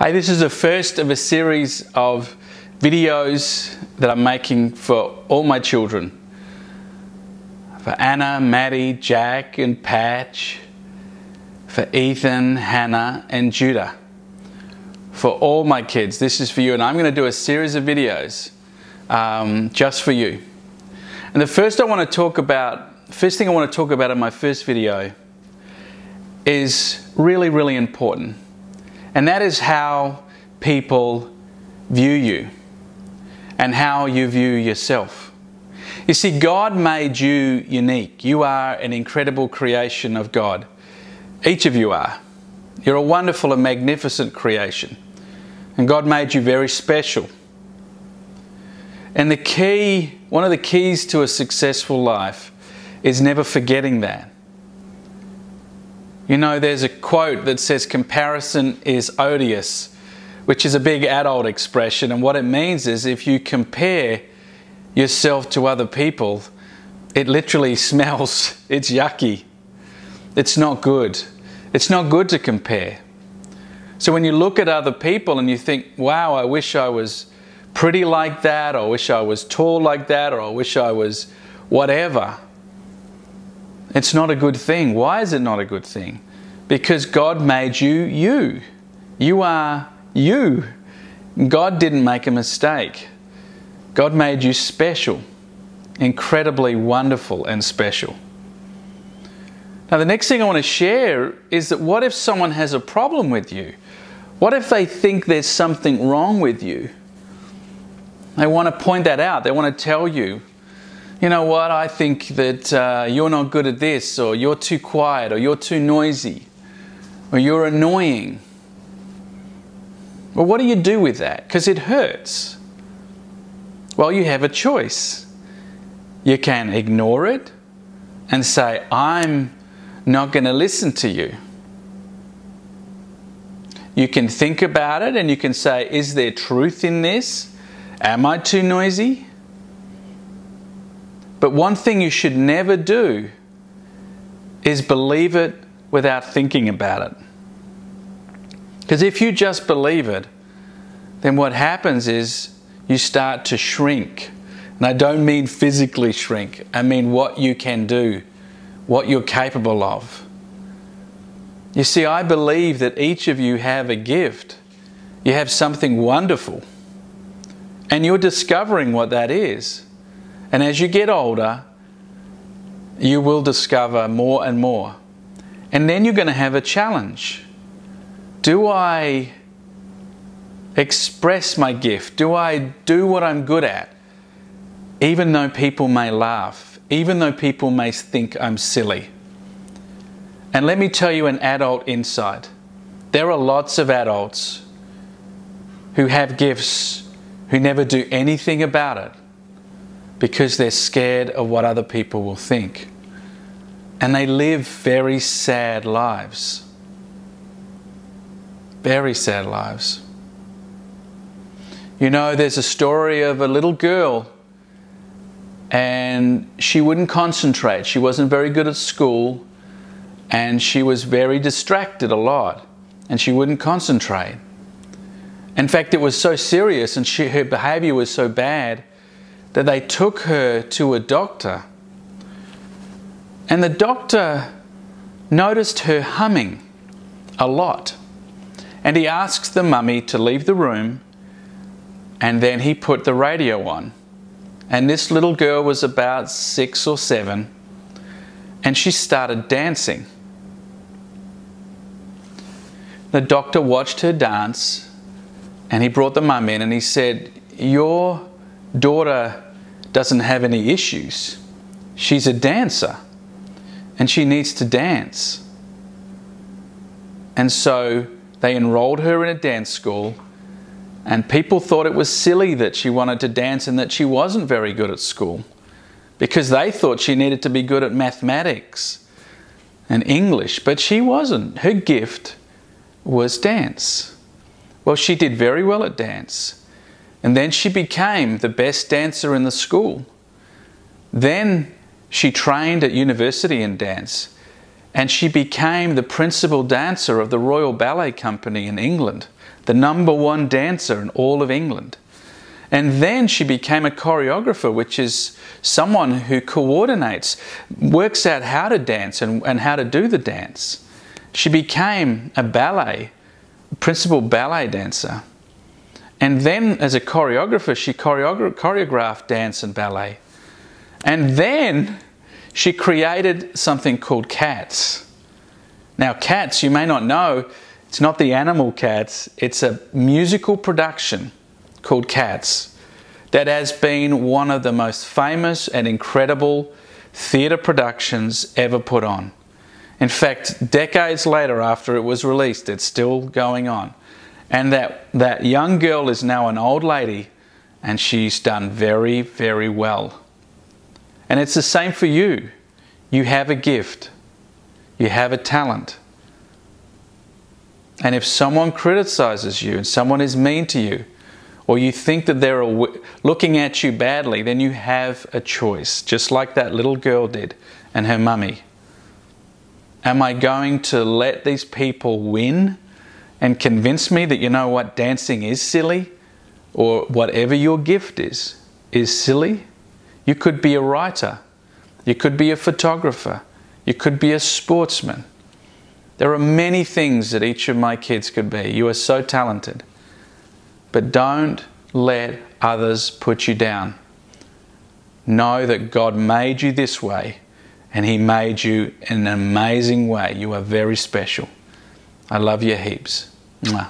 Hey, this is the first of a series of videos that I'm making for all my children. For Anna, Maddie, Jack and Patch. For Ethan, Hannah and Judah. For all my kids, this is for you, and I'm going to do a series of videos just for you. And the first thing I want to talk about in my first video is really important. And that is how people view you and how you view yourself. You see, God made you unique. You are an incredible creation of God. Each of you are. You're a wonderful and magnificent creation. And God made you very special. And one of the keys to a successful life is never forgetting that. You know, there's a quote that says comparison is odious, which is a big adult expression. And what it means is if you compare yourself to other people, it literally smells, it's yucky. It's not good. It's not good to compare. So when you look at other people and you think, wow, I wish I was pretty like that, or I wish I was tall like that, or I wish I was whatever, it's not a good thing. Why is it not a good thing? Because God made you you. You are you. God didn't make a mistake. God made you special. Incredibly wonderful and special. Now the next thing I want to share is that what if someone has a problem with you? What if they think there's something wrong with you? They want to point that out. They want to tell you, you know what, I think that you're not good at this, or you're too quiet, or you're too noisy, or you're annoying. Well, what do you do with that? Because it hurts. Well, you have a choice. You can ignore it and say, I'm not going to listen to you. You can think about it and you can say, is there truth in this? Am I too noisy? But one thing you should never do is believe it without thinking about it. Because if you just believe it, then what happens is you start to shrink. And I don't mean physically shrink. I mean what you can do, what you're capable of. You see, I believe that each of you have a gift. You have something wonderful. And you're discovering what that is. And as you get older, you will discover more and more. And then you're going to have a challenge. Do I express my gift? Do I do what I'm good at? Even though people may laugh, even though people may think I'm silly. And let me tell you an adult insight. There are lots of adults who have gifts who never do anything about it, because they're scared of what other people will think. And they live very sad lives. Very sad lives. You know, there's a story of a little girl, and she wouldn't concentrate. She wasn't very good at school, and she was very distracted a lot, and she wouldn't concentrate. In fact, it was so serious and her behavior was so bad that they took her to a doctor. And the doctor noticed her humming a lot. And he asked the mummy to leave the room, and then he put the radio on. And this little girl was about 6 or 7, and she started dancing. The doctor watched her dance, and he brought the mum in and he said, your daughter doesn't have any issues. She's a dancer and she needs to dance. And so they enrolled her in a dance school, and people thought it was silly that she wanted to dance and that she wasn't very good at school, because they thought she needed to be good at mathematics and English, but she wasn't. Her gift was dance. Well, she did very well at dance. And then she became the best dancer in the school. Then she trained at university in dance. And she became the principal dancer of the Royal Ballet Company in England, the #1 dancer in all of England. And then she became a choreographer, which is someone who coordinates, works out how to dance and how to do the dance. She became a principal ballet dancer. And then as a choreographer, she choreographed dance and ballet. And then she created something called Cats. Now Cats, you may not know, it's not the animal Cats, it's a musical production called Cats that has been one of the most famous and incredible theatre productions ever put on. In fact, decades later after it was released, it's still going on. And that young girl is now an old lady, and she's done very, very well. And it's the same for you. You have a gift. You have a talent. And if someone criticizes you and someone is mean to you, or you think that they're looking at you badly, then you have a choice, just like that little girl did and her mummy. Am I going to let these people win and convince me that, you know what, dancing is silly, or whatever your gift is silly? You could be a writer. You could be a photographer. You could be a sportsman. There are many things that each of my kids could be. You are so talented. But don't let others put you down. Know that God made you this way, and He made you in an amazing way. You are very special. I love you heaps. Mwah.